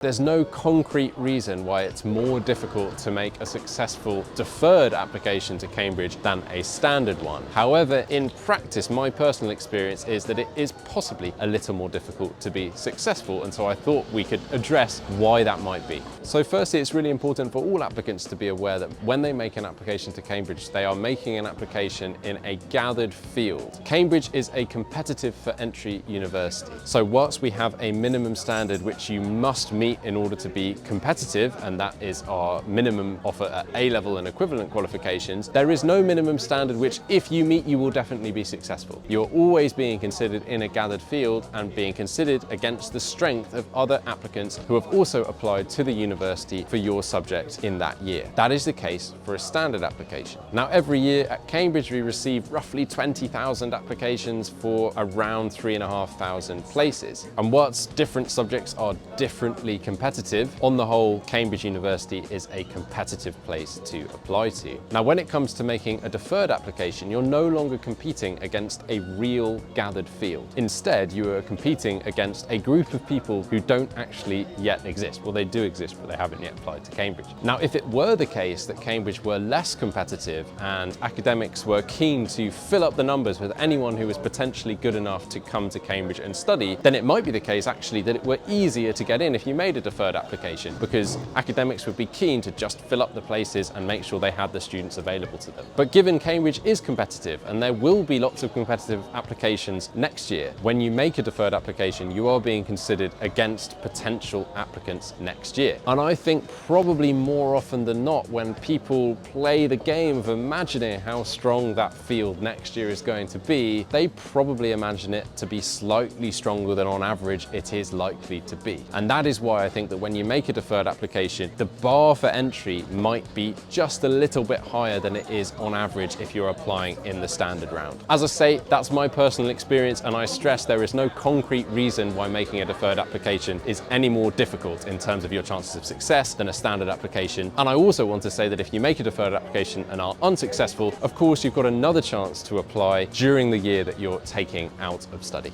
There's no concrete reason why it's more difficult to make a successful deferred application to Cambridge than a standard one. However, in practice, my personal experience is that it is possibly a little more difficult to be successful, and so I thought we could address why that might be. So firstly, it's really important for all applicants to be aware that when they make an application to Cambridge, they are making an application in a gathered field. Cambridge is a competitive for entry university. So whilst we have a minimum standard which you must meet in order to be competitive, and that is our minimum offer at A-level and equivalent qualifications, there is no minimum standard which, if you meet, you will definitely be successful. You're always being considered in a gathered field and being considered against the strength of other applicants who have also applied to the university for your subject in that year. That is the case for a standard application. Now, every year at Cambridge, we receive roughly 20,000 applications for around 3,500 places. And whilst different subjects are differently competitive, on the whole, Cambridge University is a competitive place to apply to. Now, when it comes to making a deferred application, you're no longer competing against a real gathered field. Instead, you are competing against a group of people who don't actually yet exist. Well, they do exist, but they haven't yet applied to Cambridge. Now, if it were the case that Cambridge were less competitive and academics were keen to fill up the numbers with anyone who was potentially good enough to come to Cambridge and study, then it might be the case actually that it were easier to get in if you made a deferred application, because academics would be keen to just fill up the places and make sure they had the students available to them. But given Cambridge is competitive and there will be lots of competitive applications next year, when you make a deferred application, you are being considered against potential applicants next year. And I think probably more often than not, when people play the game of imagining how strong that field next year is going to be, they probably imagine it to be slightly stronger than on average it is likely to be. And that is why I think that when you make a deferred application, the bar for entry might be just a little bit higher than it is on average if you're applying in the standard round. As I say, that's my personal experience, and I stress there is no concrete reason why making a deferred application is any more difficult in terms of your chances of success than a standard application. And I also want to say that if you make a deferred application and are unsuccessful, of course, you've got another chance to apply during the year that you're taking out of study.